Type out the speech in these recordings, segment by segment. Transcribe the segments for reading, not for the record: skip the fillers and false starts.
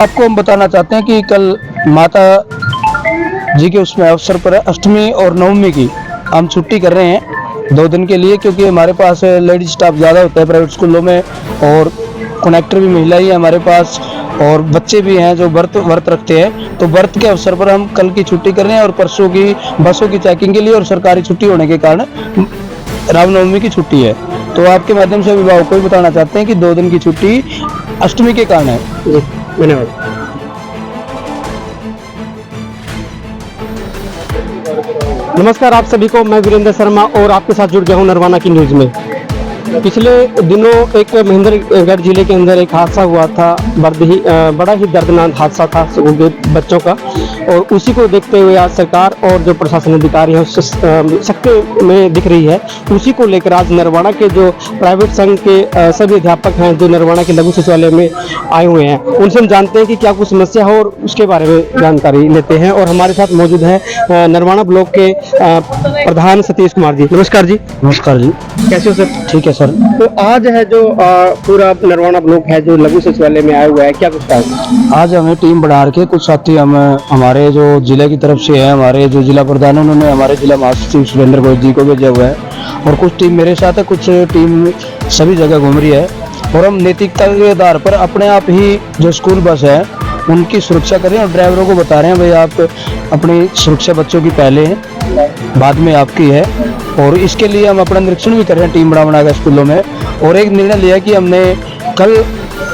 आपको हम बताना चाहते हैं कि कल माता जी के उसमें अवसर पर अष्टमी और नवमी की हम छुट्टी कर रहे हैं 2 दिन के लिए, क्योंकि हमारे पास लेडीज स्टाफ ज़्यादा होता है प्राइवेट स्कूलों में, और कनेक्टर भी महिला ही है हमारे पास, और बच्चे भी हैं जो व्रत रखते हैं। तो व्रत के अवसर पर हम कल की छुट्टी कर रहे हैं, और परसों की बसों की चेकिंग के लिए और सरकारी छुट्टी होने के कारण रामनवमी की छुट्टी है। तो आपके माध्यम से अभिभावक को भी बताना चाहते हैं कि 2 दिन की छुट्टी अष्टमी के कारण है। धन्यवाद। नमस्कार आप सभी को, मैं वीरेंद्र शर्मा और आपके साथ जुड़ गया हूं नरवाना की न्यूज़ में। पिछले दिनों एक महेंद्रगढ़ जिले के अंदर एक हादसा हुआ था, बड़ा ही दर्दनाक हादसा था स्कूल के बच्चों का, और उसी को देखते हुए आज सरकार और जो प्रशासन अधिकारी हैं सख्ती में दिख रही है। उसी को लेकर आज नरवाना के जो प्राइवेट संघ के सभी अध्यापक हैं जो नरवाना के लघु सचिवालय में आए हुए हैं, उनसे हम जानते हैं कि क्या कुछ समस्या है और उसके बारे में जानकारी लेते हैं। और हमारे साथ मौजूद है नरवाना ब्लॉक के प्रधान सतीश कुमार जी। नमस्कार जी। नमस्कार जी। कैसे हो सर? ठीक है सर। तो आज है जो पूरा नरवाना ब्लॉक है जो लघु सचिवालय में आया हुआ है, क्या कुछ कहा? आज हमें टीम बढ़ा के कुछ साथी हम हमारे जो जिले की तरफ से है, हमारे जो जिला प्रधान है उन्होंने हमारे जिला महासचिव सुरेंद्र घोष जी को भेजा हुआ है, और कुछ टीम मेरे साथ है, कुछ टीम सभी जगह घूम रही है। और हम नैतिकता के आधार पर अपने आप ही जो स्कूल बस है उनकी सुरक्षा करें, और ड्राइवरों को बता रहे हैं भाई आप अपनी सुरक्षा बच्चों की पहले है, बाद में आपकी है। और इसके लिए हम अपना निरीक्षण भी कर रहे हैं टीम बना के स्कूलों में, और एक निर्णय लिया कि हमने कल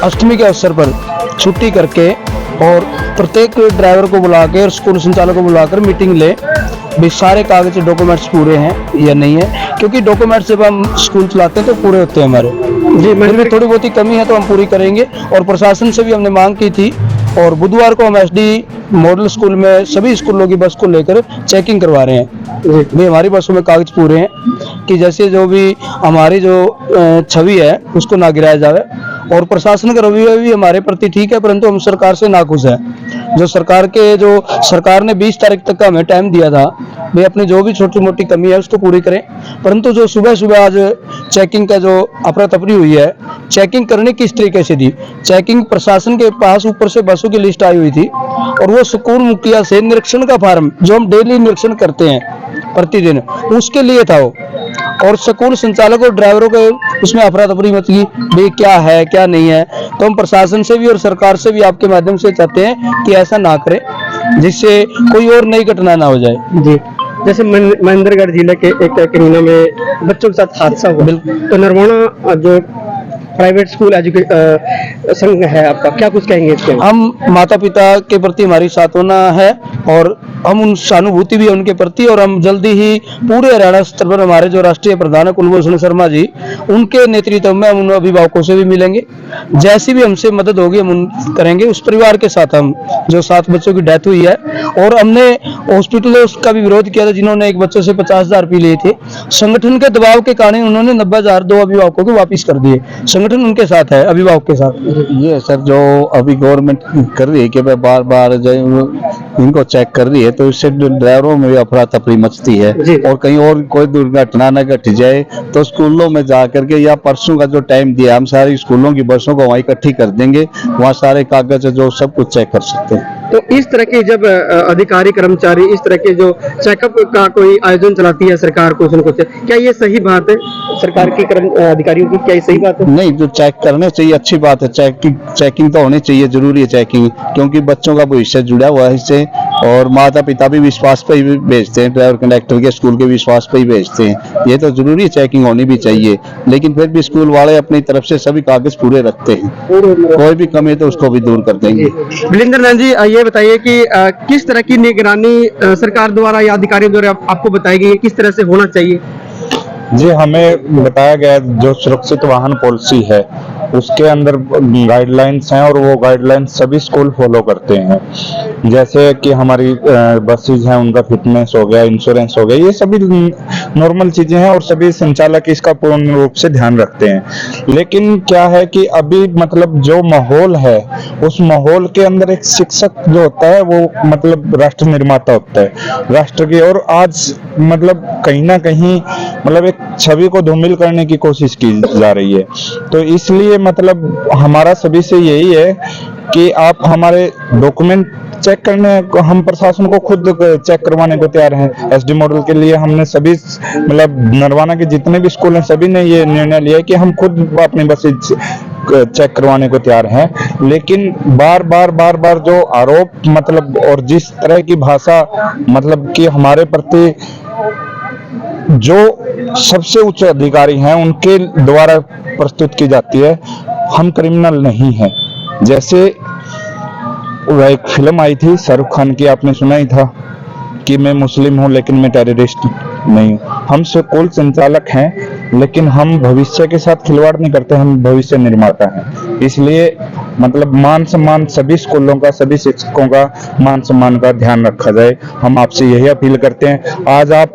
अष्टमी के अवसर पर छुट्टी करके और प्रत्येक ड्राइवर को बुला के और स्कूल संचालक को बुलाकर मीटिंग ले भी सारे कागज डॉक्यूमेंट्स पूरे हैं या नहीं है, क्योंकि डॉक्यूमेंट्स जब हम स्कूल चलाते हैं तो पूरे होते हैं हमारे जी। में थोड़ी बहुत ही कमी है तो हम पूरी करेंगे। और प्रशासन से भी हमने मांग की थी, और बुधवार को हम एसडी मॉडल स्कूल में सभी स्कूलों की बस को लेकर चेकिंग करवा रहे हैं भी हमारी बसों में कागज पूरे हैं, कि जैसे जो भी हमारी जो छवि है उसको ना गिराया जाए। और प्रशासन का रवैया भी हमारे प्रति ठीक है, परंतु हम सरकार से नाखुश है। जो सरकार ने 20 तारीख तक का हमें टाइम दिया था भाई अपनी जो भी छोटी मोटी कमी है उसको पूरी करें, परंतु जो सुबह आज चेकिंग का जो अफरा तफरी हुई है, चेकिंग करने किस तरीके से दी, चेकिंग प्रशासन के पास ऊपर से बसों की लिस्ट आई हुई थी, और वो स्कूल मुखिया से निरीक्षण का फार्म जो हम डेली निरीक्षण करते हैं प्रतिदिन उसके लिए था वो, और स्कूल संचालक और ड्राइवरों के उसमें अफरा तफरी मच गई भाई क्या है क्या नहीं है। तो हम प्रशासन से भी और सरकार से भी आपके माध्यम से चाहते हैं कि ऐसा ना करें, जिससे कोई और नई घटना ना हो जाए जी। जैसे महेंद्रगढ़ जिले के एक किन्नौर में बच्चों के साथ हादसा हुआ, तो नरवाना जो प्राइवेट स्कूल संघ है आपका, क्या कुछ कहेंगे इसके? हम माता पिता के प्रति हमारी सांत्वना है, और हम उन सहानुभूति भी है उनके प्रति, और हम जल्दी ही पूरे हरियाणा स्तर पर हमारे जो राष्ट्रीय प्रधान है कुलभूषण शर्मा जी, उनके नेतृत्व में हम उन अभिभावकों से भी मिलेंगे, जैसी भी हमसे मदद होगी हम करेंगे। उस परिवार के साथ हम जो 7 बच्चों की डेथ हुई है, और हमने हॉस्पिटलों का भी विरोध किया था जिन्होंने एक बच्चे से 50,000 रुपये लिए थे, संगठन के दबाव के कारण उन्होंने 90,000 2 अभिभावकों को वापिस कर दिए। संगठन उनके साथ है, अभिभावक के साथ। ये सर जो अभी गवर्नमेंट कर रही है कि बार बार इनको चेक कर रही है, तो इससे ड्राइवरों में भी अफरा तफरी मचती है, और कहीं और कोई दुर्घटना न घट जाए तो स्कूलों में जा करके, या परसों का जो टाइम दिया हम सारी स्कूलों की बसों को वहीं इकट्ठी कर देंगे, वहाँ सारे कागज जो सब कुछ चेक कर सकते हैं। तो इस तरह के जब अधिकारी कर्मचारी इस तरह के जो चेकअप का कोई आयोजन चलाती है सरकार कुछ न कुछ, क्या ये सही बात है सरकार के अधिकारियों की? क्या ये सही बात है? नहीं, जो चेक करने चाहिए अच्छी बात है, चेकिंग तो होनी चाहिए, जरूरी है चेकिंग, क्योंकि बच्चों का भविष्य जुड़ा हुआ है इससे, और माता पिता भी विश्वास पे ही भेजते हैं, ड्राइवर कंडक्टर के स्कूल के विश्वास पे ही भेजते हैं, ये तो जरूरी है, चेकिंग होनी भी चाहिए। लेकिन फिर भी स्कूल वाले अपनी तरफ से सभी कागज पूरे रखते हैं, कोई भी कमी है तो उसको भी दूर कर देंगे। वीरेंद्र जी ये बताइए कि किस तरह की निगरानी सरकार द्वारा या अधिकारियों द्वारा आपको बताई गई है, किस तरह से होना चाहिए? जी, हमें बताया गया जो सुरक्षित वाहन पॉलिसी है उसके अंदर गाइडलाइंस हैं, और वो गाइडलाइंस सभी स्कूल फॉलो करते हैं। जैसे कि हमारी बसेज हैं उनका फिटनेस हो गया, इंश्योरेंस हो गया, ये सभी नॉर्मल चीजें हैं, और सभी संचालक इसका पूर्ण रूप से ध्यान रखते हैं। लेकिन क्या है कि अभी मतलब जो माहौल है उस माहौल के अंदर एक शिक्षक जो होता है वो मतलब राष्ट्र निर्माता होता है राष्ट्र की, और आज मतलब कहीं ना कहीं मतलब एक छवि को धूमिल करने की कोशिश की जा रही है। तो इसलिए मतलब हमारा सभी से यही है कि आप हमारे डॉक्यूमेंट चेक करने को, हम प्रशासन को खुद चेक करवाने को तैयार हैं। एसडी मॉडल के लिए हमने सभी मतलब नरवाना के जितने भी स्कूल हैं सभी ने ये निर्णय लिया कि हम खुद अपनी बसेज चेक करवाने को तैयार हैं। लेकिन बार बार जो आरोप मतलब और जिस तरह की भाषा मतलब कि हमारे प्रति जो सबसे उच्च अधिकारी हैं उनके द्वारा प्रस्तुत की जाती है, हम क्रिमिनल नहीं हैं। जैसे वह एक फिल्म आई थी शाहरुख खान की, आपने सुना ही था कि मैं मुस्लिम हूं लेकिन मैं टेररिस्ट नहीं हूं। हम स्कूल संचालक हैं लेकिन हम भविष्य के साथ खिलवाड़ नहीं करते, हम भविष्य निर्माता हैं। इसलिए मतलब मान सम्मान सभी स्कूलों का, सभी शिक्षकों का मान सम्मान का ध्यान रखा जाए। हम आपसे यही अपील करते हैं। आज आप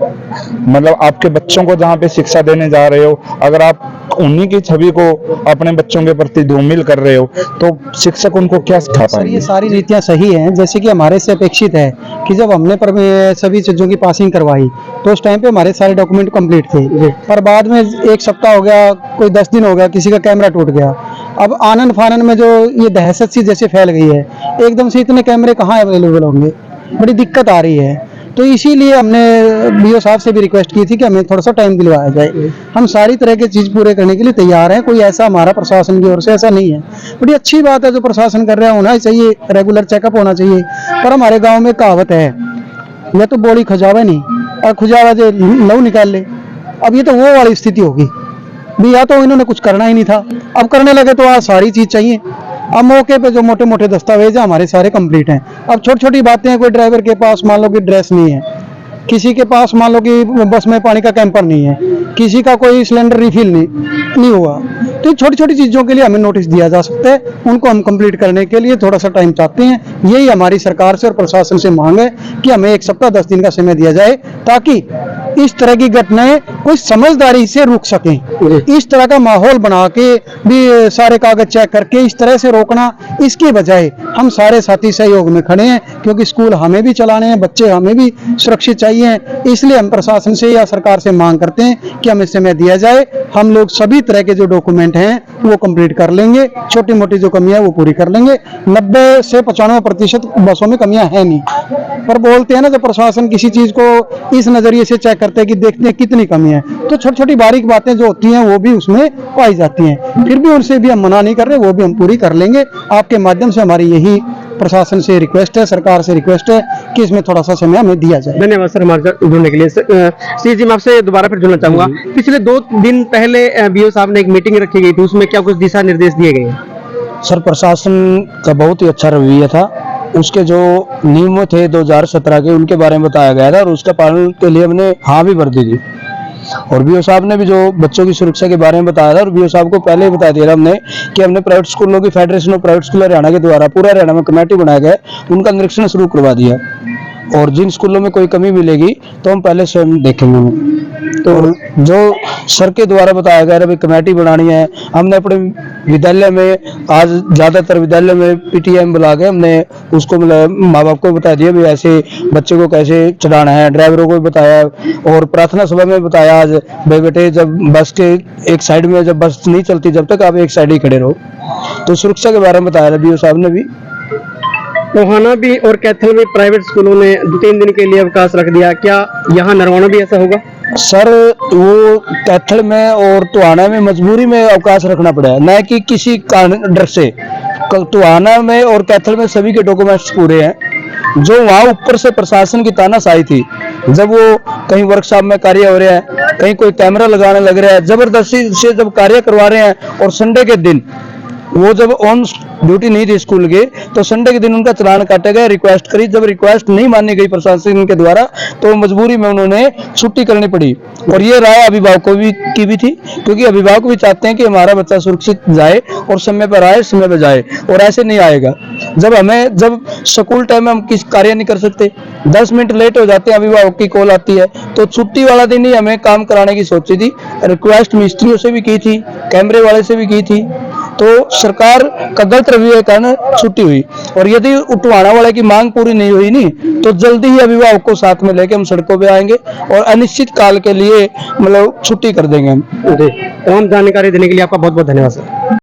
मतलब आपके बच्चों को जहाँ पे शिक्षा देने जा रहे हो, अगर आप उन्हीं की छवि को अपने बच्चों के प्रति धूमिल कर रहे हो तो शिक्षक उनको क्या सिखा सर पाएंगे? ये सारी नीतियां सही हैं, जैसे कि हमारे से अपेक्षित है कि जब हमने सभी चीज़ों की पासिंग करवाई तो उस टाइम पे हमारे सारे डॉक्यूमेंट कंप्लीट थे, पर बाद में एक सप्ताह हो गया, कोई 10 दिन हो गया, किसी का कैमरा टूट गया। अब आनन फानन में जो ये दहशत सी जैसे फैल गई है, एकदम से इतने कैमरे कहाँ अवेलेबल होंगे, बड़ी दिक्कत आ रही है। तो इसीलिए हमने बीओ साहब से भी रिक्वेस्ट की थी कि हमें थोड़ा सा टाइम दिलवाया जाए। हम सारी तरह की चीज़ पूरे करने के लिए तैयार हैं, कोई ऐसा हमारा प्रशासन की ओर से ऐसा नहीं है। बड़ी अच्छी बात है जो प्रशासन कर रहा है, होना ही चाहिए, रेगुलर चेकअप होना चाहिए। पर हमारे गांव में कहावत है, या तो बोली खुजावे नहीं और खुजावा जो लहू निकाल ले। अब ये तो वो वाली स्थिति होगी भी, या तो इन्होंने कुछ करना ही नहीं था, अब करने लगे तो आज सारी चीज़ चाहिए। अब मौके पे जो मोटे मोटे दस्तावेज हैं हमारे सारे कंप्लीट हैं। अब छोटी छोटी बातें हैं, कोई ड्राइवर के पास मान लो कि ड्रेस नहीं है, किसी के पास मान लो कि बस में पानी का कैंपर नहीं है, किसी का कोई सिलेंडर रिफिल नहीं हुआ, तो छोटी छोटी चीज़ों के लिए हमें नोटिस दिया जा सकता है। उनको हम कंप्लीट करने के लिए थोड़ा सा टाइम चाहते हैं। यही हमारी सरकार से और प्रशासन से मांग है कि हमें 1 सप्ताह 10 दिन का समय दिया जाए, ताकि इस तरह की घटनाएं कोई समझदारी से रुक सकें। इस तरह का माहौल बना के भी सारे कागज चेक करके इस तरह से रोकना, इसके बजाय हम सारे साथी सहयोग में खड़े हैं, क्योंकि स्कूल हमें भी चलाने हैं, बच्चे हमें भी सुरक्षित चाहिए। इसलिए हम प्रशासन से या सरकार से मांग करते हैं कि हमें समय दिया जाए। हम लोग सभी तरह के जो डॉक्यूमेंट हैं वो कंप्लीट कर लेंगे, छोटी मोटी जो कमियां है वो पूरी कर लेंगे। 90 से 95% बसों में कमियां है नहीं, पर बोलते हैं ना, जब प्रशासन किसी चीज को इस नजरिए से चेक करते हैं कि देखते हैं कितनी कमी है, तो छोटी छोटी बारीक बातें जो होती हैं वो भी उसमें पाई जाती हैं। फिर भी उनसे भी हम मना नहीं कर रहे, वो भी हम पूरी कर लेंगे। आपके माध्यम से हमारी यही प्रशासन से रिक्वेस्ट है, सरकार से रिक्वेस्ट है कि इसमें थोड़ा सा समय हमें दिया जाए। धन्यवाद सर हमारे साथ जुड़ने के लिए। सी जी मैं आपसे दोबारा फिर जुड़ना चाहूंगा। पिछले 2 दिन पहले बीओ साहब ने एक मीटिंग रखी गई थी, उसमें क्या कुछ दिशा निर्देश दिए गए? सर प्रशासन का बहुत ही अच्छा रवैया था। उसके जो नियम थे 2017 के, उनके बारे में बताया गया था और उसका पालन के लिए हमने हाँ भी भर दी थी। और बीओ साहब ने भी जो बच्चों की सुरक्षा के बारे में बताया था, और बीओ साहब को पहले ही बता दिया था हमने कि हमने प्राइवेट स्कूलों की federation of private school Haryana के द्वारा पूरा हरियाणा में कमेटी बनाया गया, उनका निरीक्षण शुरू करवा दिया। और जिन स्कूलों में कोई कमी मिलेगी तो हम पहले स्वयं देखेंगे। तो जो सर के द्वारा बताया गया अभी कमेटी बनानी है, हमने अपने विद्यालय में आज ज़्यादातर विद्यालय में पीटीएम बुला के हमने उसको मतलब माँ बाप को बता दिया भी ऐसे बच्चे को कैसे चढ़ाना है, ड्राइवरों को भी बताया और प्रार्थना सभा में बताया आज भाई बेटे जब बस के एक साइड में जब बस नहीं चलती जब तक आप एक साइड ही खड़े रहो। तो सुरक्षा के बारे में बताया बीओ साहब ने भी। टोहाना भी और कैथल में प्राइवेट स्कूलों ने 2-3 दिन के लिए अवकाश रख दिया, क्या यहाँ नरवाना भी ऐसा होगा? सर वो कैथल में और टोहाना में मजबूरी में अवकाश रखना पड़ा है, न कि किसी कारण डर से। टोहाना में और कैथल में सभी के डॉक्यूमेंट्स पूरे हैं। जो वहाँ ऊपर से प्रशासन की तानाशाही थी, जब वो कहीं वर्कशॉप में कार्य हो रहा है, कहीं कोई कैमरा लगाने लग रहा है, जबरदस्ती से जब कार्य करवा रहे हैं, और संडे के दिन वो जब ऑन ड्यूटी नहीं थी स्कूल के, तो संडे के दिन उनका चालान काटा गया। रिक्वेस्ट करी, जब रिक्वेस्ट नहीं मानी गई प्रशासन के द्वारा तो मजबूरी में उन्होंने छुट्टी करनी पड़ी। और ये राय अभिभावकों की भी थी, क्योंकि अभिभावक भी चाहते हैं कि हमारा बच्चा सुरक्षित जाए और समय पर आए, समय पर जाए, और ऐसे नहीं आएगा। जब स्कूल टाइम में हम किस कार्य नहीं कर सकते, 10 मिनट लेट हो जाते हैं, अभिभावक की कॉल आती है, तो छुट्टी वाला दिन ही हमें काम कराने की सोची थी। रिक्वेस्ट मिस्त्रियों से भी की थी, कैमरे वाले से भी की थी, तो सरकार का गलत रवैये के कारण छुट्टी हुई। और यदि टोहाना वाले की मांग पूरी नहीं हुई नहीं, तो जल्दी ही अभिभावक को साथ में लेके हम सड़कों पे आएंगे और अनिश्चित काल के लिए मतलब छुट्टी कर देंगे हम। तमाम जानकारी देने के लिए आपका बहुत बहुत धन्यवाद सर।